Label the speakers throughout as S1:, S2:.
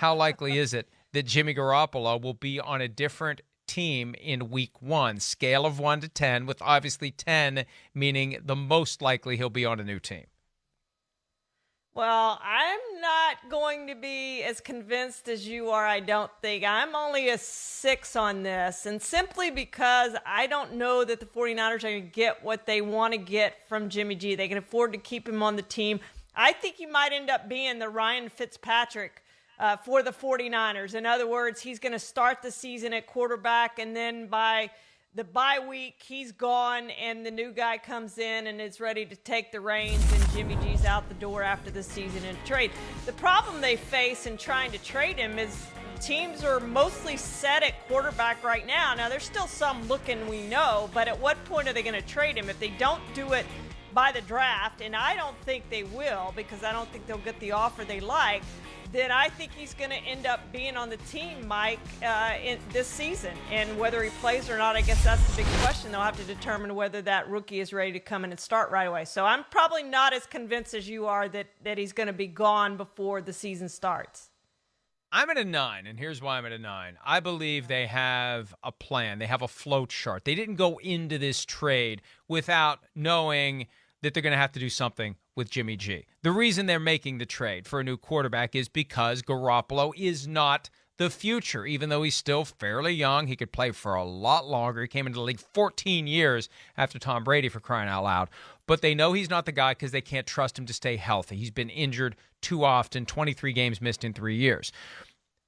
S1: how likely is it that Jimmy Garoppolo will be on a different team in week 1? Scale of 1 to 10, with obviously 10 meaning the most likely he'll be on a new team.
S2: Well, I'm not going to be as convinced as you are, I don't think. I'm only a 6 on this, and simply because I don't know that the 49ers are going to get what they want to get from Jimmy G. They can afford to keep him on the team. I think he might end up being the Ryan Fitzpatrick for the 49ers. In other words, he's going to start the season at quarterback, and then by the bye week, he's gone, and the new guy comes in and is ready to take the reins, and Jimmy G's out the door after the season in trade. The problem they face in trying to trade him is teams are mostly set at quarterback right now. Now, there's still some looking, we know, but at what point are they going to trade him? If they don't do it by the draft, and I don't think they will because I don't think they'll get the offer they like, then I think he's going to end up being on the team, Mike, in this season. And whether he plays or not, I guess that's the big question. They'll have to determine whether that rookie is ready to come in and start right away. So I'm probably not as convinced as you are that he's going to be gone before the season starts.
S1: I'm at a 9, and here's why I'm at a 9. I believe they have a plan. They have a flow chart. They didn't go into this trade without knowing that they're going to have to do something with Jimmy G. The reason they're making the trade for a new quarterback is because Garoppolo is not the future. Even though he's still fairly young, he could play for a lot longer. He came into the league 14 years after Tom Brady, for crying out loud. But they know he's not the guy because they can't trust him to stay healthy. He's been injured too often, 23 games missed in 3 years.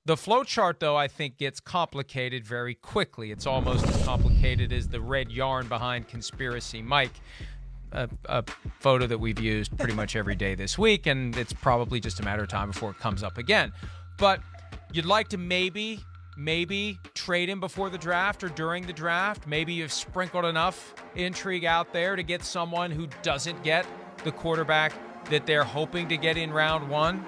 S1: The flow chart, though, I think gets complicated very quickly. It's almost as complicated as the red yarn behind Conspiracy Mike, a photo that we've used pretty much every day this week, and it's probably just a matter of time before it comes up again. But you'd like to maybe trade him before the draft or during the draft. Maybe you've sprinkled enough intrigue out there to get someone who doesn't get the quarterback that they're hoping to get in round 1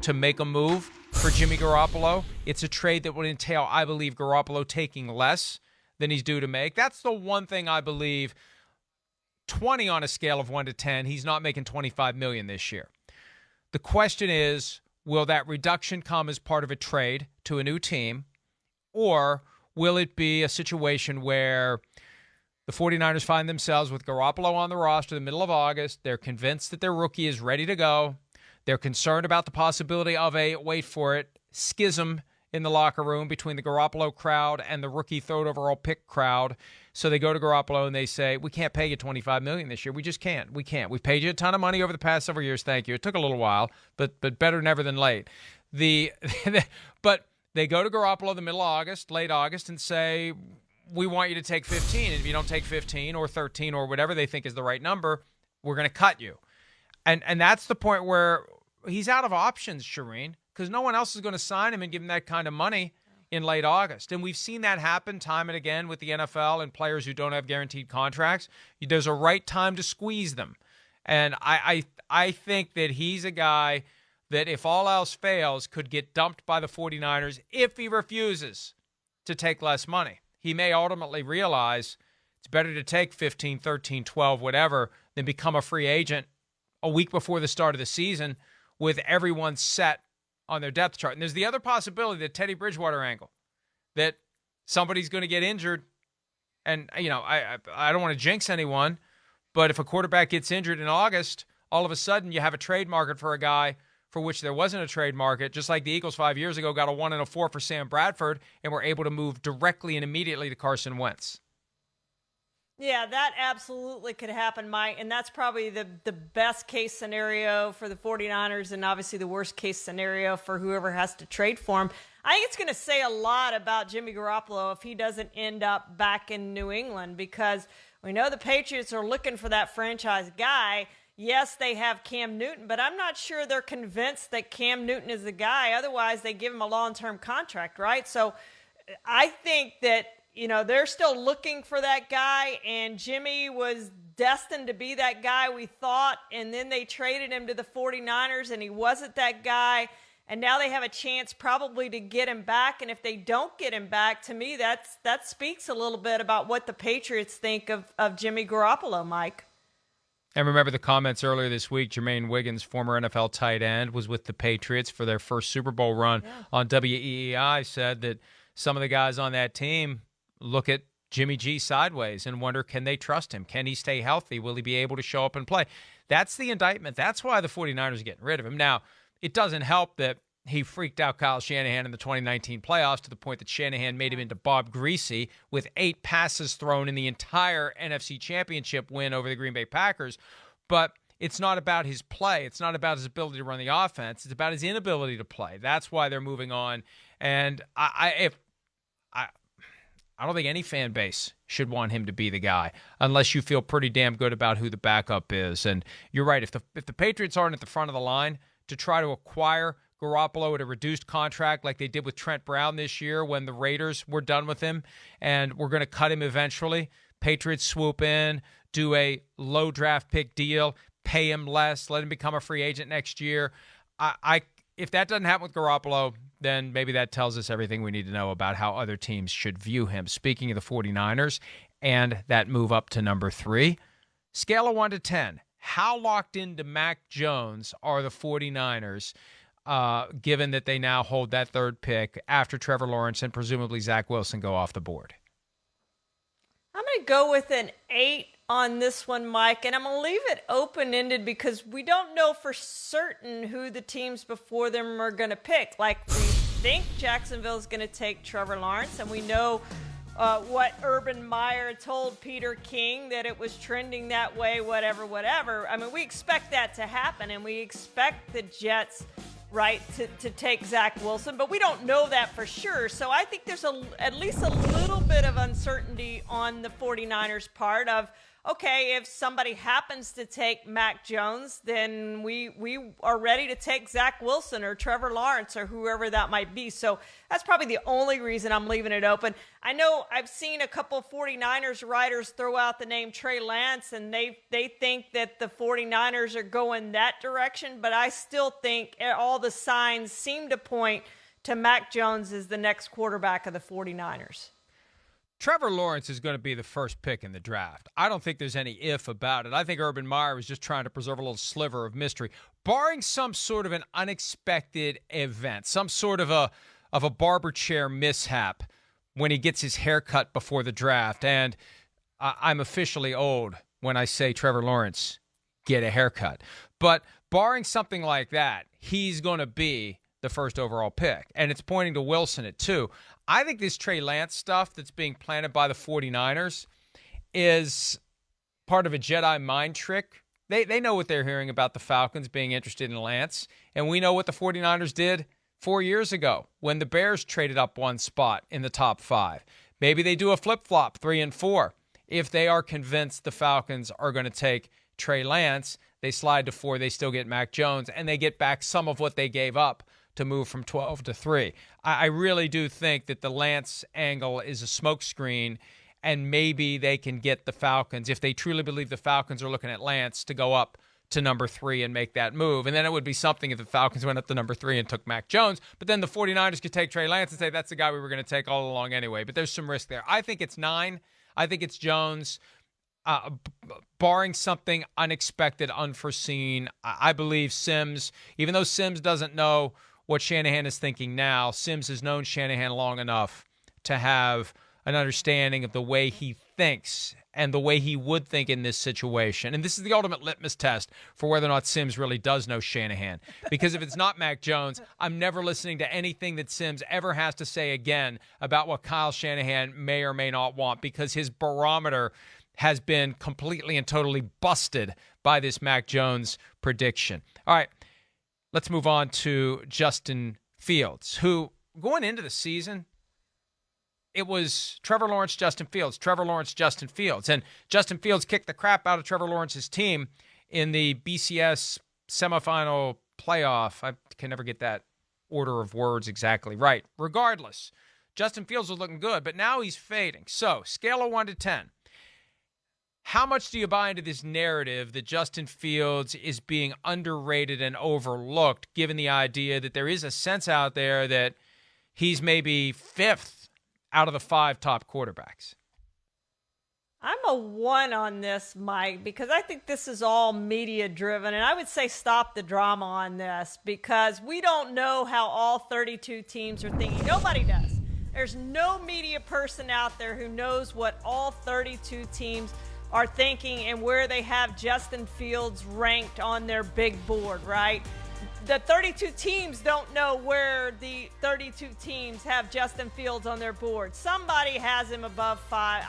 S1: to make a move for Jimmy Garoppolo. It's a trade that would entail, I believe, Garoppolo taking less than he's due to make. That's the one thing I believe. 20 on a scale of 1 to 10, he's not making $25 million this year. The question is, will that reduction come as part of a trade to a new team, or will it be a situation where the 49ers find themselves with Garoppolo on the roster in the middle of August, they're convinced that their rookie is ready to go, they're concerned about the possibility of a, wait for it, schism in the locker room between the Garoppolo crowd and the rookie third overall pick crowd. So they go to Garoppolo and they say, we can't pay you $25 million this year. We just can't. We can't. We've paid you a ton of money over the past several years. Thank you. It took a little while, but better never than late. But they go to Garoppolo the middle of August, late August, and say, we want you to take 15. And if you don't take 15 or 13 or whatever they think is the right number, we're going to cut you. And that's the point where he's out of options, Charean, because no one else is going to sign him and give him that kind of money in late August. And we've seen that happen time and again with the NFL and players who don't have guaranteed contracts. There's a right time to squeeze them. And I think that he's a guy that, if all else fails, could get dumped by the 49ers if he refuses to take less money. He may ultimately realize it's better to take 15, 13, 12, whatever, than become a free agent a week before the start of the season with everyone set on their depth chart. And there's the other possibility, the Teddy Bridgewater angle, that somebody's going to get injured. And, you know, I don't want to jinx anyone, but if a quarterback gets injured in August, all of a sudden you have a trade market for a guy for which there wasn't a trade market, just like the Eagles 5 years ago got a 1 and a 4 for Sam Bradford and were able to move directly and immediately to Carson Wentz.
S2: Yeah, that absolutely could happen, Mike, and that's probably the best case scenario for the 49ers and obviously the worst case scenario for whoever has to trade for him. I think it's going to say a lot about Jimmy Garoppolo if he doesn't end up back in New England, because we know the Patriots are looking for that franchise guy. Yes, they have Cam Newton, but I'm not sure they're convinced that Cam Newton is the guy. Otherwise, they give him a long-term contract, right? So I think that, you know, they're still looking for that guy, and Jimmy was destined to be that guy, we thought, and then they traded him to the 49ers, and he wasn't that guy, and now they have a chance probably to get him back, and if they don't get him back, to me, that speaks a little bit about what the Patriots think of Jimmy Garoppolo, Mike.
S1: And remember the comments earlier this week, Jermaine Wiggins, former NFL tight end, was with the Patriots for their first Super Bowl run on WEEI, said that some of the guys on that team look at Jimmy G sideways and wonder, can they trust him? Can he stay healthy? Will he be able to show up and play? That's the indictment. That's why the 49ers are getting rid of him. Now, it doesn't help that he freaked out Kyle Shanahan in the 2019 playoffs to the point that Shanahan made him into Bob Greasy with 8 passes thrown in the entire NFC Championship win over the Green Bay Packers. But it's not about his play. It's not about his ability to run the offense. It's about his inability to play. That's why they're moving on. And I don't think any fan base should want him to be the guy unless you feel pretty damn good about who the backup is. And you're right. If the Patriots aren't at the front of the line to try to acquire Garoppolo at a reduced contract like they did with Trent Brown this year when the Raiders were done with him and we're going to cut him eventually, Patriots swoop in, do a low draft pick deal, pay him less, let him become a free agent next year. If that doesn't happen with Garoppolo, then maybe that tells us everything we need to know about how other teams should view him. Speaking of the 49ers and that move up to number 3, scale of 1 to 10, how locked into Mac Jones are the 49ers, given that they now hold that 3rd pick after Trevor Lawrence and presumably Zach Wilson go off the board?
S2: I'm going to go with an 8 on this one, Mike, and I'm going to leave it open-ended because we don't know for certain who the teams before them are going to pick. Like, we think Jacksonville is going to take Trevor Lawrence, and we know what Urban Meyer told Peter King, that it was trending that way, whatever. I mean, we expect that to happen, and we expect the Jets, right, to take Zach Wilson, but we don't know that for sure. So I think there's at least a little bit of uncertainty on the 49ers' part of, okay, if somebody happens to take Mac Jones, then we are ready to take Zach Wilson or Trevor Lawrence or whoever that might be. So that's probably the only reason I'm leaving it open. I know I've seen a couple of 49ers writers throw out the name Trey Lance, and they think that the 49ers are going that direction, but I still think all the signs seem to point to Mac Jones as the next quarterback of the 49ers.
S1: Trevor Lawrence is going to be the first pick in the draft. I don't think there's any if about it. I think Urban Meyer was just trying to preserve a little sliver of mystery, barring some sort of an unexpected event, some sort of a barber chair mishap when he gets his hair cut before the draft. And I'm officially old when I say Trevor Lawrence, get a haircut. But barring something like that, he's going to be the first overall pick. And it's pointing to Wilson at 2. I think this Trey Lance stuff that's being planted by the 49ers is part of a Jedi mind trick. They know what they're hearing about the Falcons being interested in Lance, and we know what the 49ers did 4 years ago when the Bears traded up 1 spot in the top 5. Maybe they do a flip-flop, 3 and 4. If they are convinced the Falcons are going to take Trey Lance, they slide to 4, they still get Mac Jones, and they get back some of what they gave up to move from 12 to 3. I really do think that the Lance angle is a smokescreen, and maybe they can get the Falcons, if they truly believe the Falcons are looking at Lance, to go up to number 3 and make that move. And then it would be something if the Falcons went up to number 3 and took Mac Jones, but then the 49ers could take Trey Lance and say, that's the guy we were going to take all along anyway. But there's some risk there. I think it's 9. I think it's Jones. Barring something unexpected, unforeseen, I believe Sims, even though Sims doesn't know what Shanahan is thinking now, Sims has known Shanahan long enough to have an understanding of the way he thinks and the way he would think in this situation. And this is the ultimate litmus test for whether or not Sims really does know Shanahan. Because if it's not Mac Jones, I'm never listening to anything that Sims ever has to say again about what Kyle Shanahan may or may not want, because his barometer has been completely and totally busted by this Mac Jones prediction. All right. Let's move on to Justin Fields, who, going into the season, it was Trevor Lawrence, Justin Fields, Trevor Lawrence, Justin Fields. And Justin Fields kicked the crap out of Trevor Lawrence's team in the BCS semifinal playoff. I can never get that order of words exactly right. Regardless, Justin Fields was looking good, but now he's fading. So, scale of 1 to 10. How much do you buy into this narrative that Justin Fields is being underrated and overlooked, given the idea that there is a sense out there that he's maybe 5th out of the 5 top quarterbacks?
S2: I'm a 1 on this, Mike, because I think this is all media driven. And I would say stop the drama on this because we don't know how all 32 teams are thinking. Nobody does. There's no media person out there who knows what all 32 teams are thinking and where they have Justin Fields ranked on their big board, right? The 32 teams don't know where the 32 teams have Justin Fields on their board. Somebody has him above 5.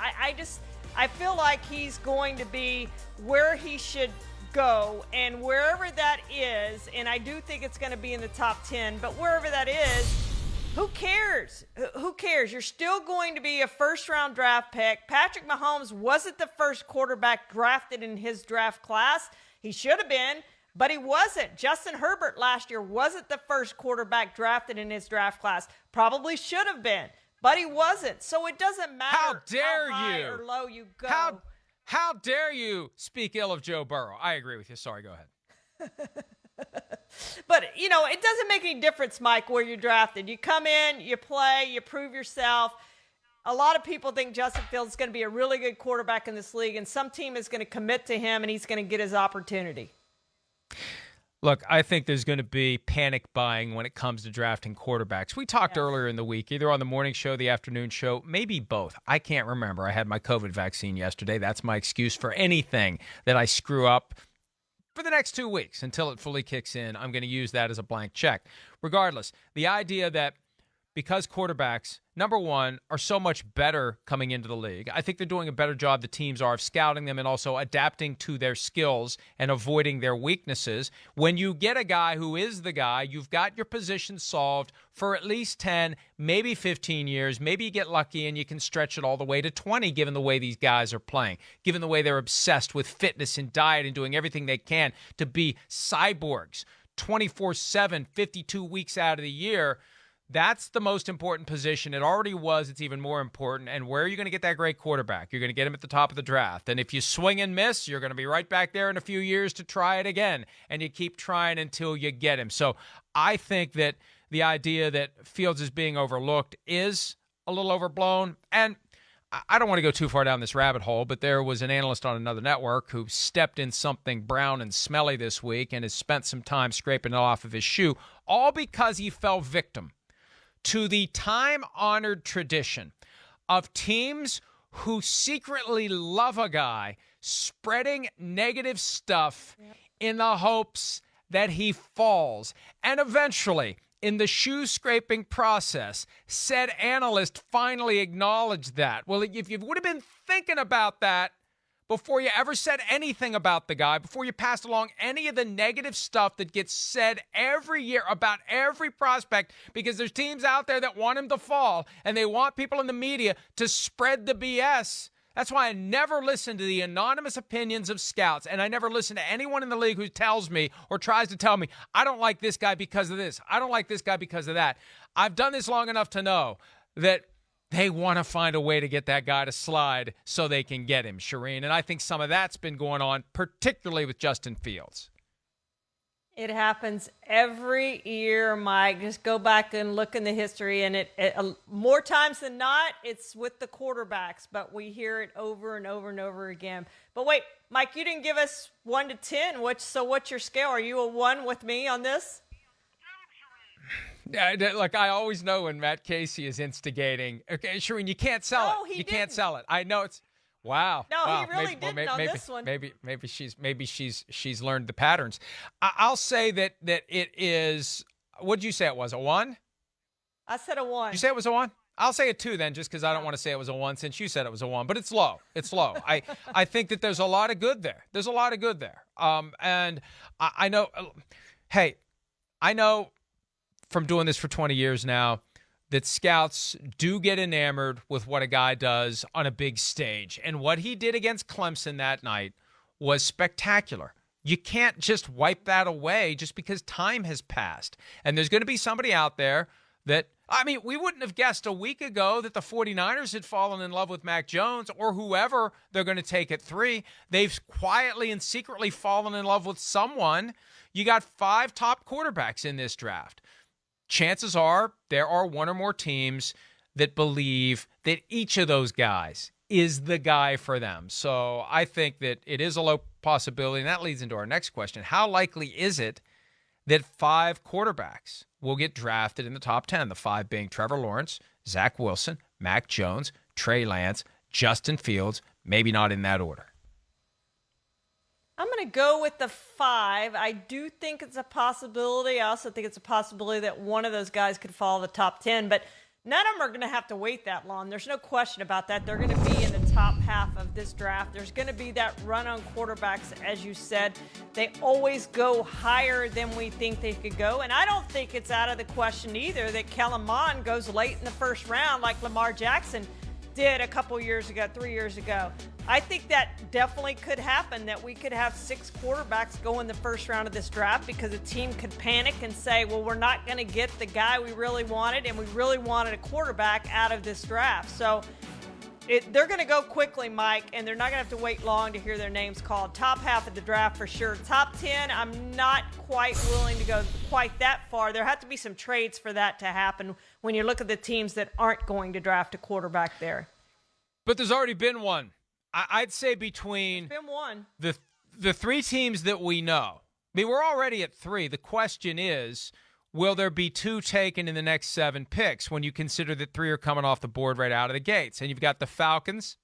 S2: I feel like he's going to be where he should go, and wherever that is, and I do think it's going to be in the top 10, but wherever that is, who cares? Who cares? You're still going to be a first-round draft pick. Patrick Mahomes wasn't the first quarterback drafted in his draft class. He should have been, but he wasn't. Justin Herbert last year wasn't the first quarterback drafted in his draft class. Probably should have been. But he wasn't, so it doesn't matter
S1: how
S2: high or low you go.
S1: How dare you speak ill of Joe Burrow? I agree with you. Sorry, go ahead.
S2: But, it doesn't make any difference, Mike, where you're drafted. You come in, you play, you prove yourself. A lot of people think Justin Fields is going to be a really good quarterback in this league, and some team is going to commit to him, and he's going to get his opportunity.
S1: Look, I think there's going to be panic buying when it comes to drafting quarterbacks. We talked earlier in the week, either on the morning show, the afternoon show, maybe both. I can't remember. I had my COVID vaccine yesterday. That's my excuse for anything that I screw up for the next 2 weeks until it fully kicks in. I'm going to use that as a blank check. Regardless, the idea that because quarterbacks, number one, are so much better coming into the league. I think they're doing a better job, the teams are, of scouting them and also adapting to their skills and avoiding their weaknesses. When you get a guy who is the guy, you've got your position solved for at least 10, maybe 15 years. Maybe you get lucky and you can stretch it all the way to 20, given the way these guys are playing, given the way they're obsessed with fitness and diet and doing everything they can to be cyborgs 24/7, 52 weeks out of the year. That's the most important position. It already was. It's even more important. And where are you going to get that great quarterback? You're going to get him at the top of the draft. And if you swing and miss, you're going to be right back there in a few years to try it again. And you keep trying until you get him. So I think that the idea that Fields is being overlooked is a little overblown. And I don't want to go too far down this rabbit hole, but there was an analyst on another network who stepped in something brown and smelly this week and has spent some time scraping it off of his shoe, all because he fell victim to the time-honored tradition of teams who secretly love a guy spreading negative stuff in the hopes that he falls. And eventually, in the shoe-scraping process, said analyst finally acknowledged that. Well, if you would have been thinking about that before you ever said anything about the guy, before you passed along any of the negative stuff that gets said every year about every prospect, because there's teams out there that want him to fall, and they want people in the media to spread the BS. That's why I never listen to the anonymous opinions of scouts, and I never listen to anyone in the league who tells me or tries to tell me, I don't like this guy because of this. I don't like this guy because of that. I've done this long enough to know that they want to find a way to get that guy to slide so they can get him, Charean. And I think some of that's been going on, particularly with Justin Fields.
S2: It happens every year, Mike. Just go back and look in the history, and it more times than not, it's with the quarterbacks, but we hear it over and over and over again. But wait, Mike, you didn't give us 1 to 10. So what's your scale? Are you a 1 with me on this?
S1: Look, I always know when Matt Casey is instigating. Okay, Charean, you can't sell it. You can't sell it. I know it's wow.
S2: No,
S1: wow.
S2: he really didn't on this one.
S1: Maybe she's learned the patterns. I'll say that it is. What did you say it was? A 1?
S2: I said a 1.
S1: Did you say it was a 1? I'll say a 2 then, just because I don't want to say it was a 1 since you said it was a 1. But it's low. It's low. I think that there's a lot of good there. There's a lot of good there. And I know. Hey, I know from doing this for 20 years now that scouts do get enamored with what a guy does on a big stage. And what he did against Clemson that night was spectacular. You can't just wipe that away just because time has passed. And there's going to be somebody out there that, I mean, we wouldn't have guessed a week ago that the 49ers had fallen in love with Mac Jones or whoever they're going to take at 3. They've quietly and secretly fallen in love with someone. You got 5 top quarterbacks in this draft. Chances are there are 1 or more teams that believe that each of those guys is the guy for them. So I think that it is a low possibility, and that leads into our next question. How likely is it that 5 quarterbacks will get drafted in the top 10? The 5 being Trevor Lawrence, Zach Wilson, Mac Jones, Trey Lance, Justin Fields, maybe not in that order.
S2: I'm going to go with the 5. I do think it's a possibility. I also think it's a possibility that one of those guys could fall the top 10, but none of them are going to have to wait that long. There's no question about that. They're going to be in the top half of this draft. There's going to be that run on quarterbacks, as you said. They always go higher than we think they could go, and I don't think it's out of the question either that Kellen Mond goes late in the first round like Lamar Jackson did a couple years ago, 3 years ago. I think that definitely could happen, that we could have 6 quarterbacks go in the first round of this draft because a team could panic and say, well, we're not going to get the guy we really wanted, and we really wanted a quarterback out of this draft. So they're going to go quickly, Mike, and they're not going to have to wait long to hear their names called. Top half of the draft for sure. Top 10, I'm not quite willing to go quite that far. There have to be some trades for that to happen when you look at the teams that aren't going to draft a quarterback there.
S1: But there's already been one. I'd say between the 3 teams that we know. I mean, we're already at 3. The question is, will there be 2 taken in the next 7 picks when you consider that 3 are coming off the board right out of the gates? And you've got the Falcons,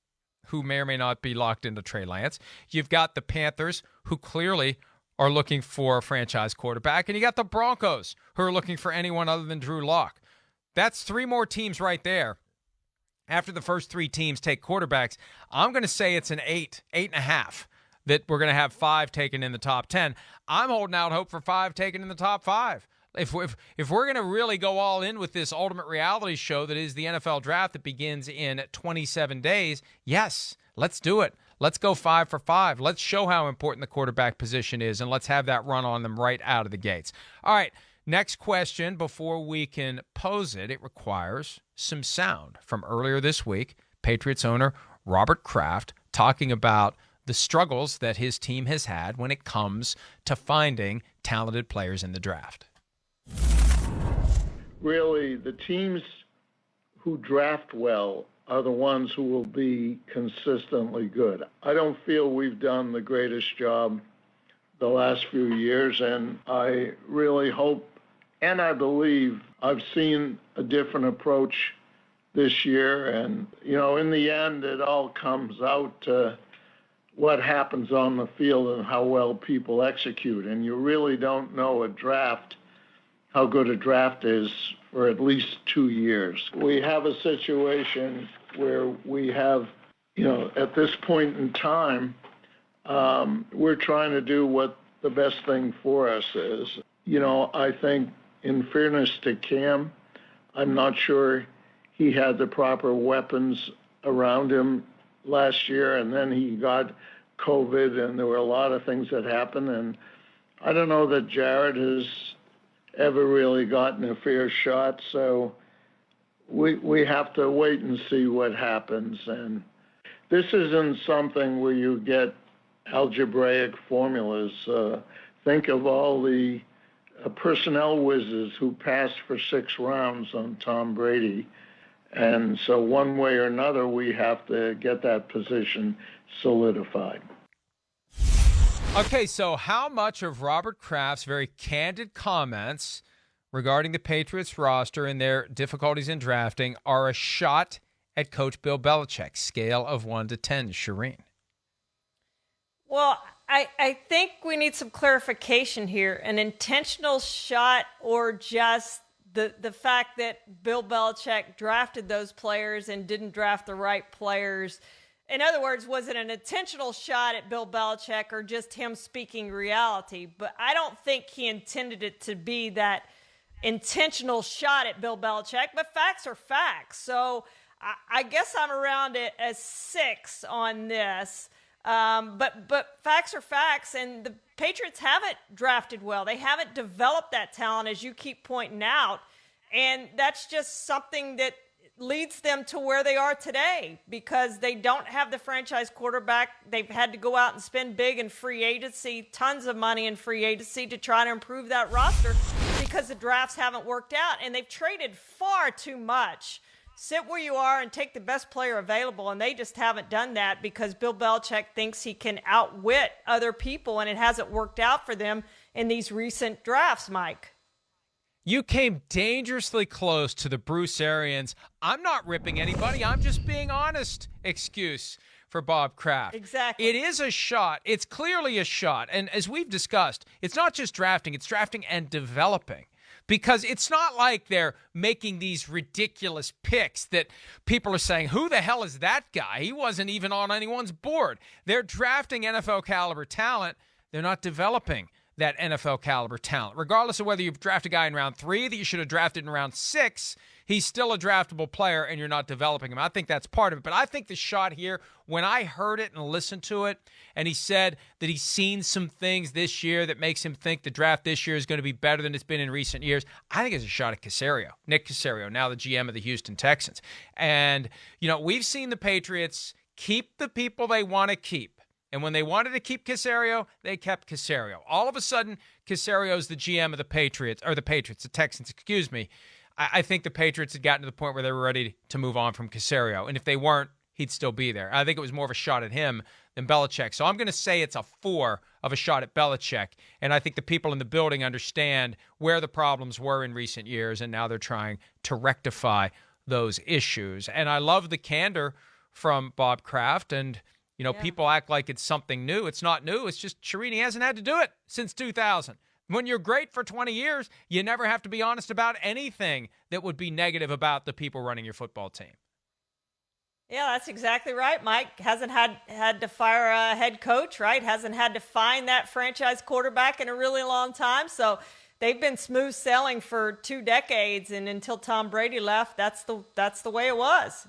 S1: who may or may not be locked into Trey Lance. You've got the Panthers, who clearly are looking for a franchise quarterback. And you got the Broncos, who are looking for anyone other than Drew Lock. That's 3 more teams right there. After the first 3 teams take quarterbacks, I'm going to say it's an 8.5, that we're going to have 5 taken in the top 10. I'm holding out hope for 5 taken in the top 5. If we're going to really go all in with this ultimate reality show that is the NFL draft that begins in 27 days, yes, let's do it. Let's go 5 for 5. Let's show how important the quarterback position is, and let's have that run on them right out of the gates. All right. Next question, before we can pose it, it requires some sound from earlier this week. Patriots owner Robert Kraft talking about the struggles that his team has had when it comes to finding talented players in the draft.
S3: Really, the teams who draft well are the ones who will be consistently good. I don't feel we've done the greatest job the last few years, and I really hope and I believe I've seen a different approach this year. And, in the end, it all comes out to what happens on the field and how well people execute. And you really don't know how good a draft is for at least 2 years. We have a situation where we have, at this point in time, we're trying to do what the best thing for us is. I think, in fairness to Cam, I'm not sure he had the proper weapons around him last year, and then he got COVID, and there were a lot of things that happened. And I don't know that Jared has ever really gotten a fair shot, so we have to wait and see what happens. And this isn't something where you get algebraic formulas. Think of all the personnel whizzes who passed for 6 rounds on Tom Brady. And so one way or another, we have to get that position solidified.
S1: Okay, so how much of Robert Kraft's very candid comments regarding the Patriots roster and their difficulties in drafting are a shot at Coach Bill Belichick? Scale of 1 to 10, Charean.
S2: Well, I think we need some clarification here. An intentional shot or just the fact that Bill Belichick drafted those players and didn't draft the right players. In other words, was it an intentional shot at Bill Belichick or just him speaking reality? But I don't think he intended it to be that intentional shot at Bill Belichick, but facts are facts. So I guess I'm around it as 6 on this. But facts are facts, and the Patriots haven't drafted well. They haven't developed that talent, as you keep pointing out, and that's just something that leads them to where they are today because they don't have the franchise quarterback. They've had to go out and spend big in free agency, tons of money in free agency to try to improve that roster because the drafts haven't worked out, and they've traded far too much sit where you are and take the best player available, and they just haven't done that because Bill Belichick thinks he can outwit other people, and it hasn't worked out for them in these recent drafts, Mike.
S1: You came dangerously close to the Bruce Arians, I'm not ripping anybody, I'm just being honest excuse for Bob Kraft.
S2: Exactly.
S1: It is a shot. It's clearly a shot. And as we've discussed, it's not just drafting, it's drafting and developing. Because it's not like they're making these ridiculous picks that people are saying, who the hell is that guy? He wasn't even on anyone's board. They're drafting NFL caliber talent. They're not developing that NFL caliber talent. Regardless of whether you've drafted a guy in round 3 that you should have drafted in round 6, he's still a draftable player and you're not developing him. I think that's part of it. But I think the shot here, when I heard it and listened to it, and he said that he's seen some things this year that makes him think the draft this year is going to be better than it's been in recent years, I think it's a shot at Caserio. Nick Caserio, now the GM of the Houston Texans. And, we've seen the Patriots keep the people they want to keep. And when they wanted to keep Caserio, they kept Caserio. All of a sudden, Caserio's the GM of the Texans, excuse me. I think the Patriots had gotten to the point where they were ready to move on from Caserio. And if they weren't, he'd still be there. I think it was more of a shot at him than Belichick. So I'm going to say it's a 4 of a shot at Belichick. And I think the people in the building understand where the problems were in recent years, and now they're trying to rectify those issues. And I love the candor from Bob Kraft. And people act like it's something new. It's not new. It's just Charean hasn't had to do it since 2000. When you're great for 20 years, you never have to be honest about anything that would be negative about the people running your football team.
S2: Yeah, that's exactly right, Mike. Hasn't had to fire a head coach, right? Hasn't had to find that franchise quarterback in a really long time. So they've been smooth sailing for 2 decades, and until Tom Brady left, that's the way it was.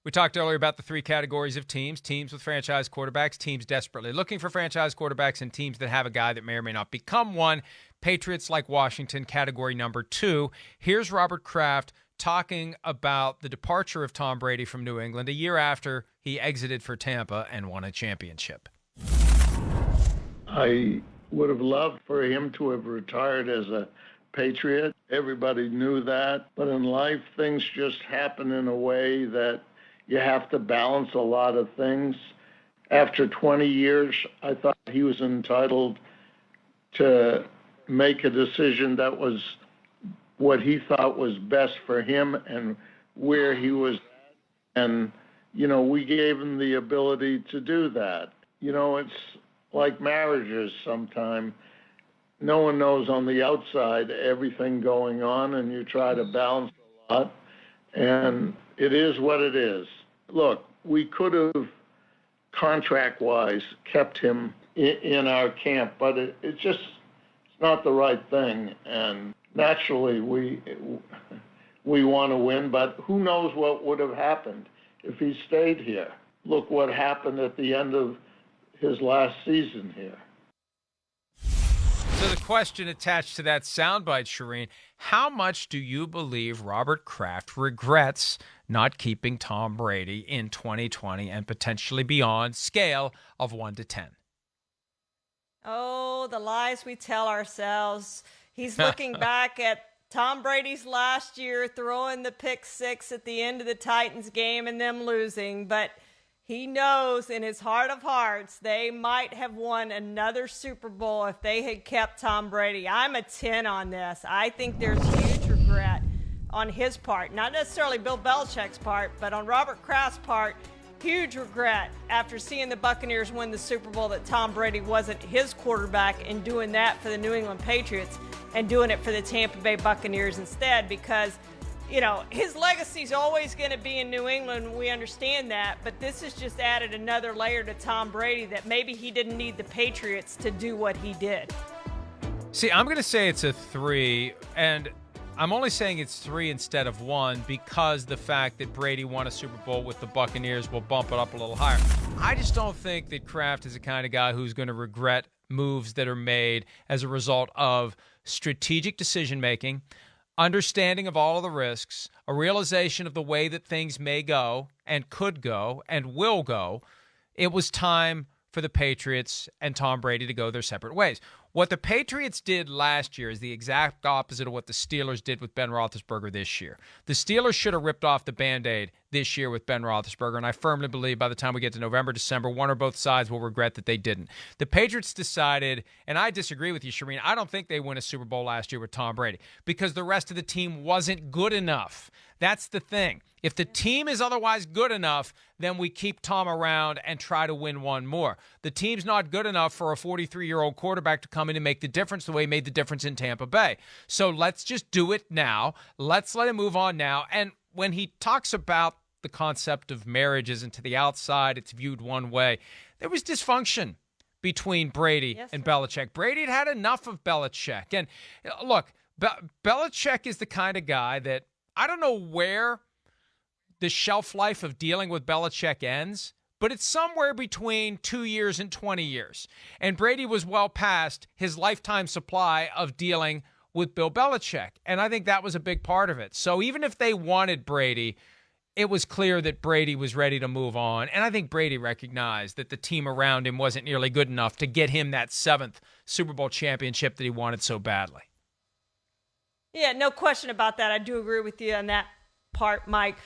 S1: We talked earlier about the 3 categories of teams with franchise quarterbacks, teams desperately looking for franchise quarterbacks, and teams that have a guy that may or may not become one. Patriots like Washington, category number 2. Here's Robert Kraft talking about the departure of Tom Brady from New England a year after he exited for Tampa and won a championship.
S3: I would have loved for him to have retired as a Patriot. Everybody knew that. But in life, things just happen in a way that you have to balance a lot of things. After 20 years, I thought he was entitled to make a decision that was what he thought was best for him and where he was at. And, we gave him the ability to do that. It's like marriages sometimes. No one knows on the outside everything going on, and you try to balance a lot. And it is what it is. Look, we could have, contract-wise, kept him in our camp, but it's not the right thing. And naturally, we want to win, but who knows what would have happened if he stayed here. Look what happened at the end of his last season here.
S1: So the question attached to that soundbite, Charean, how much do you believe Robert Kraft regrets not keeping Tom Brady in 2020 and potentially beyond, scale of 1 to 10?
S2: Oh, the lies we tell ourselves. He's looking back at Tom Brady's last year, throwing the pick 6 at the end of the Titans game and them losing, but he knows in his heart of hearts they might have won another Super Bowl if they had kept Tom Brady. I'm a 10 on this. I think there's huge regret on his part. Not necessarily Bill Belichick's part, but on Robert Kraft's part, huge regret after seeing the Buccaneers win the Super Bowl that Tom Brady wasn't his quarterback and doing that for the New England Patriots and doing it for the Tampa Bay Buccaneers instead, because his legacy's always going to be in New England. We understand that, but this has just added another layer to Tom Brady that maybe he didn't need the Patriots to do what he did.
S1: See, I'm going to say it's a 3, and I'm only saying it's 3 instead of 1 because the fact that Brady won a Super Bowl with the Buccaneers will bump it up a little higher. I just don't think that Kraft is the kind of guy who's going to regret moves that are made as a result of strategic decision-making, understanding of all of the risks, a realization of the way that things may go and could go and will go. It was time for the Patriots and Tom Brady to go their separate ways. What the Patriots did last year is the exact opposite of what the Steelers did with Ben Roethlisberger this year. The Steelers should have ripped off the Band-Aid this year with Ben Roethlisberger, and I firmly believe by the time we get to November, December, one or both sides will regret that they didn't. The Patriots decided, and I disagree with you, Charean, I don't think they win a Super Bowl last year with Tom Brady because the rest of the team wasn't good enough. That's the thing. If the team is otherwise good enough, then we keep Tom around and try to win one more. The team's not good enough for a 43-year-old quarterback to come in and make the difference the way he made the difference in Tampa Bay. So let's just do it now. Let's let him move on now. And when he talks about the concept of marriages and to the outside, it's viewed one way, there was dysfunction between Brady and Belichick. Brady had enough of Belichick. And look, Belichick is the kind of guy that I don't know where the shelf life of dealing with Belichick ends, but it's somewhere between 2 years and 20 years. And Brady was well past his lifetime supply of dealing with Bill Belichick. And I think that was a big part of it. So even if they wanted Brady, it was clear that Brady was ready to move on. And I think Brady recognized that the team around him wasn't nearly good enough to get him that 7th Super Bowl championship that he wanted so badly.
S2: Yeah, no question about that. I do agree with you on that part, Mike.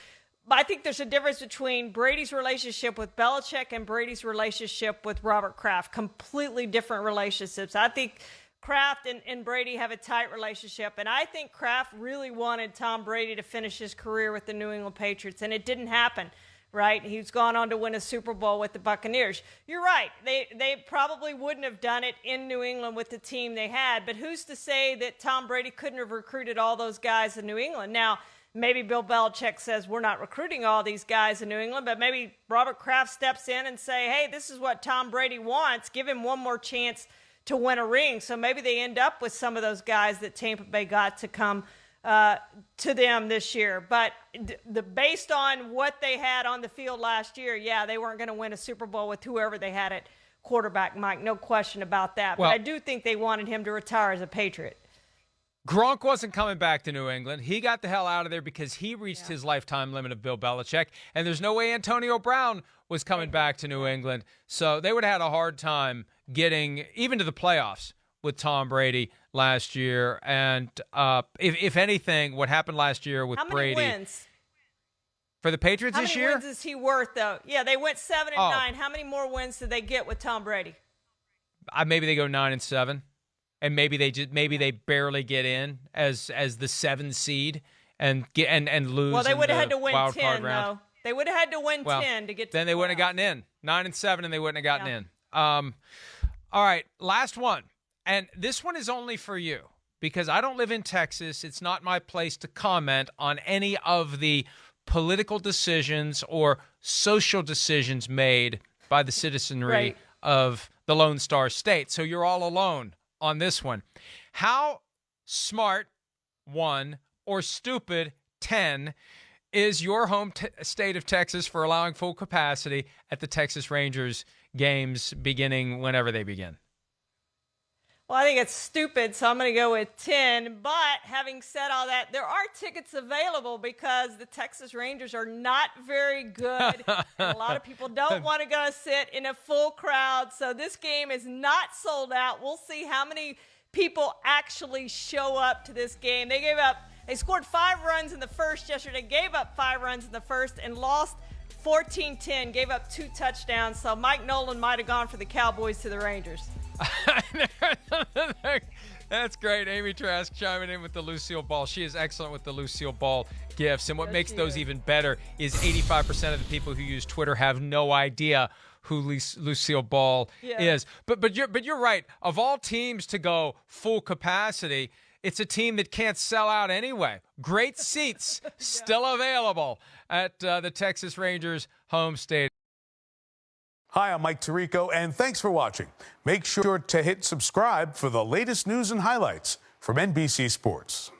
S2: But I think there's a difference between Brady's relationship with Belichick and Brady's relationship with Robert Kraft. Completely different relationships. I think Kraft and Brady have a tight relationship, and I think Kraft really wanted Tom Brady to finish his career with the New England Patriots, and it didn't happen, right? He's gone on to win a Super Bowl with the Buccaneers. You're right. They probably wouldn't have done it in New England with the team they had, but who's to say that Tom Brady couldn't have recruited all those guys in New England? Now, maybe Bill Belichick says, we're not recruiting all these guys in New England, but maybe Robert Kraft steps in and say, hey, this is what Tom Brady wants. Give him one more chance to win a ring. So maybe they end up with some of those guys that Tampa Bay got to come to them this year. But based on what they had on the field last year, yeah, they weren't going to win a Super Bowl with whoever they had at quarterback, Mike. No question about that. Well, but I do think they wanted him to retire as a Patriot.
S1: Gronk wasn't coming back to New England. He got the hell out of there because he reached his lifetime limit of Bill Belichick, and there's no way Antonio Brown was coming back to New England. So they would have had a hard time getting even to the playoffs with Tom Brady last year. And if anything, what happened last year with Brady. How many
S2: wins?
S1: For the Patriots this year?
S2: How many wins is he worth, though? Yeah, they went 7-9. How many more wins did they get with Tom Brady?
S1: Maybe they go 9-7. And maybe they barely get in as the 7 seed and lose.
S2: Well, they would have had to win 10
S1: round.
S2: though. They would have had to win 10 to get to
S1: then they wouldn't have gotten in. 9-7 and they wouldn't have gotten in. All right, last one. And this one is only for you because I don't live in Texas. It's not my place to comment on any of the political decisions or social decisions made by the citizenry of the Lone Star State. So you're all alone on this one. How smart, 1, or stupid, 10, is your home state of Texas for allowing full capacity at the Texas Rangers games beginning whenever they begin?
S2: Well, I think it's stupid, so I'm going to go with 10. But having said all that, there are tickets available because the Texas Rangers are not very good. A lot of people don't want to go sit in a full crowd. So this game is not sold out. We'll see how many people actually show up to this game. They scored 5 runs in the first yesterday, gave up 5 runs in the first, and lost 14-10, gave up 2 touchdowns. So Mike Nolan might have gone for the Cowboys to the Rangers.
S1: That's great. Amy Trask chiming in with the Lucille Ball. She is excellent with the Lucille Ball gifts. And what makes those even better is 85% of the people who use Twitter have no idea who Lucille Ball is. But you're right. Of all teams to go full capacity, it's a team that can't sell out anyway. Great seats still available at the Texas Rangers home stadium.
S4: Hi, I'm Mike Tirico, and thanks for watching. Make sure to hit subscribe for the latest news and highlights from NBC Sports.